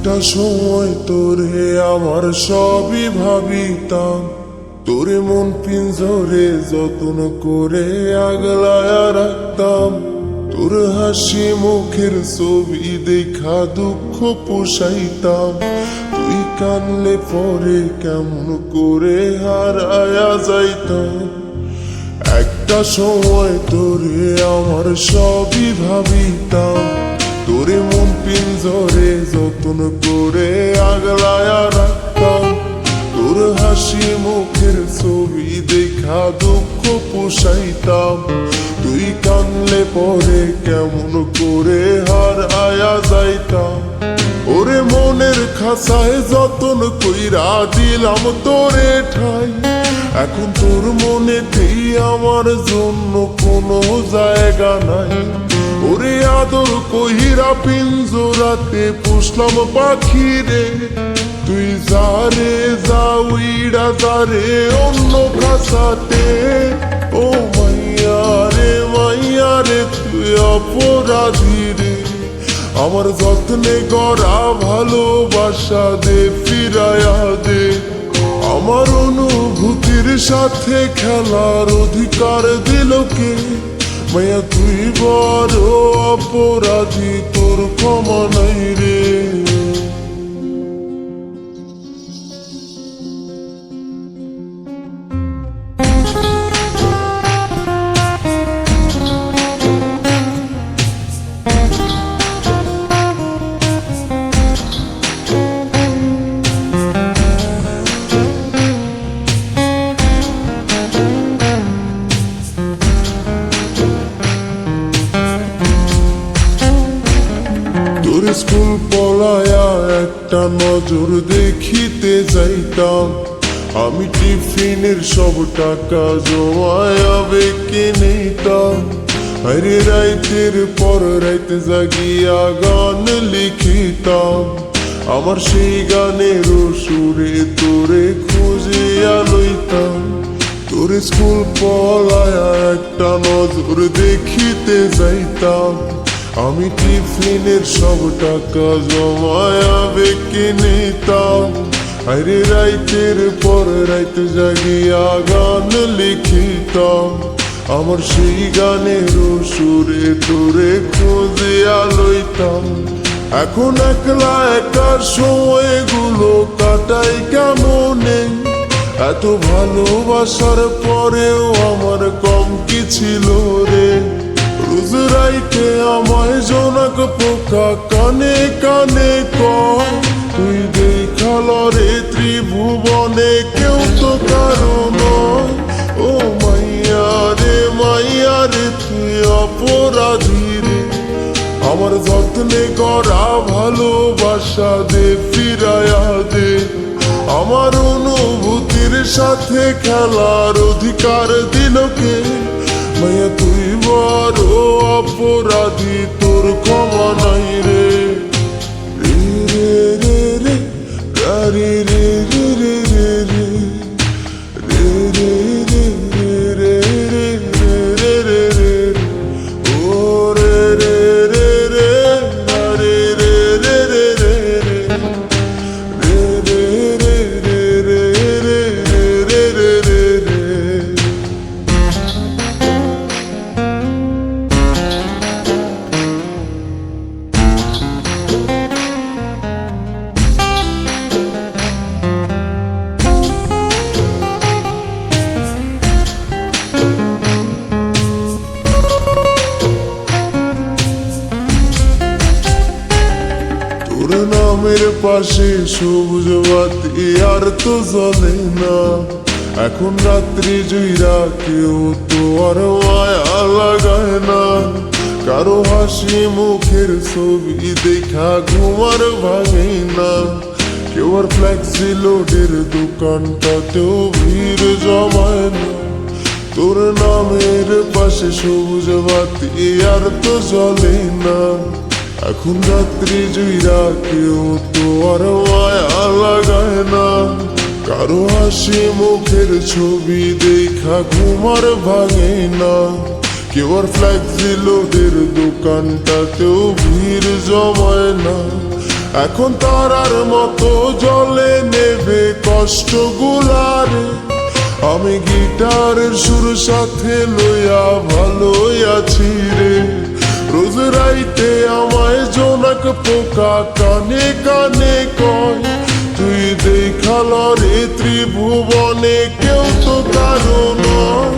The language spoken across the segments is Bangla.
একটা সময় তোরে আমার সবই ভাবিতাম, তোরে মন পিঞ্জরে যত্ন করে আগলায়া রাখতাম। তোর হাসি মুখের ছবি দেখা দুঃখ পোষাইতাম। তুই কানলে পরে কেমন করে হারায়া যাইতাম। একটা সময় তোরে আমার সবই ভাবিতাম, তোরে মন পিঞ্জরে যত্ন করে আগলায়া রাখতাম। তোর হাসি মুখের ছবি দেখা দুঃখ পোষাইতাম। তুই কানলে পরে কেমন করে হারায়া যাইতাম। ওরে মনের খাসায় যতন কইরা দিলাম তোরে ঠাই, এখন তোর মনেতেই আমার জন্য কোনো জায়গা নাই। ওরে আদর কহিরা পিঞ্জরাতে পুষলাম পাখি রে, তুই যারে যাউইরা যারে অন্য খাসাতে। ও মাইয়া রে তুই অপরাধী রে, আমার যত্নে গড়া ভালোবাসা দে ফিরায়া দে। আমার অনুভূতির সাথে খেলার অধিকার দিল কে? মাইয়া তুই বড় অপরাধী, তোর ক্ষমা নাই রে। তোর স্কুল পলায়া একটা নজর দেখিতে যাইতাম, আমি টিফিনের সব টাকা জমায়া বেঁকে নিতাম। আরে রাইতের পর রাইতে জাগিয়া গান লিখিতাম, আমার সেই গানের সুরে তোরে খুঁজিয়া লইতাম। তোর স্কুল পলায়া একটা নজর দেখিতে যাইতাম, আমি টিফিনের সব টাকা জমায়া বেঁকে নিতাম। আরে রাইতের পর রাইতে জাগিয়া গান লিখিতাম, আমার সেই গানের সুরে তোরে খুঁজিয়া লইতাম। এখন একলা একার সময়গুলো কাটাই কেমনে, এত ভালোবাসার পরেও আমার কম কি ছিল রে। রোজ রাইতে আমায় জোনাক পোকা কানে কানে কয়, তুই দেখাল রে ত্রিভুবনে কেউ তো কারো নয়। ও মাইয়া রে তুই অপরাধী রে, আমার যত্নে গড়া ভালোবাসা দে ফিরায়া দে। আমার অনুভূতির সাথে খেলার অধিকার দিল কে? মাইয়া তুই বড় অপরাধী, তোর ক্ষমা নাই রে। রে রে রে রে রে রে রে রে রে রে রে রে রে রে রে, ও রে রে রে রে রে রে রে রে রে তোর নামের পাশে সবুজ বাতি আর তো জ্বলে না, এখন রাত্রি জুইরা কেউ তো আর মায়া লাগায় না। কারো হাসি মুখের ছবি দেখা ঘুমার ভাঙে না, কেউ আর ফ্লেক্সি লোডের দোকানটাতেও ভিড় জমায় না। তোর নামের পাশে সবুজ বাতি আর তো জ্বলে না, এখন রাত্রি জুইরা কেউ তো আর মায়া লাগায় না। কারো হাসি মুখের ছবি দেখা ঘুমার ভাঙে না, কেউ আর ফ্লেক্সি লোডের দোকানটাতেও ভিড় জমায় না। এখন তারার মতো জলে নেবে কষ্টগুলারে। আমি গিটারের সুর সাথে লইয়া ভালোই আছি রে। রোজ রাইতে আমায় জোনাক পোকা কানে কানে কয়, তুই দেখাল রে ত্রিভুবনে কেউ তো কারো নয়।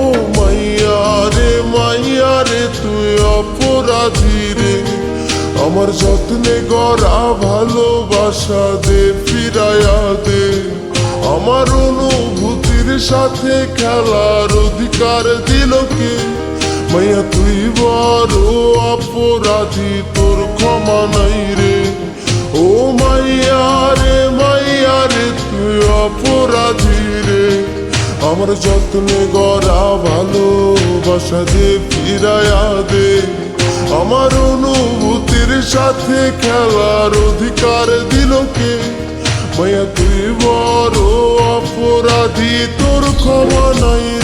ও মাইয়া রে তুই অপরাধী রে। আমার যত্নে গড়া ভালোবাসা দে ফিরাইয়া দে। আমার অনুভূতির সাথে খেলার অধিকার দিল কে? মাইয়া তুই বড় অপরাধী, তোর ক্ষমা নাই রে। ও মাইয়া রে তুই অপরাধী রে। আমার যত্নে গড়া ভালোবাসা দে ফিরাইয়া দে। আমার অনুভূতির সাথে খেলার অধিকার দিল কে? মাইয়া তুই বড় অপরাধী, তোর ক্ষমা নাই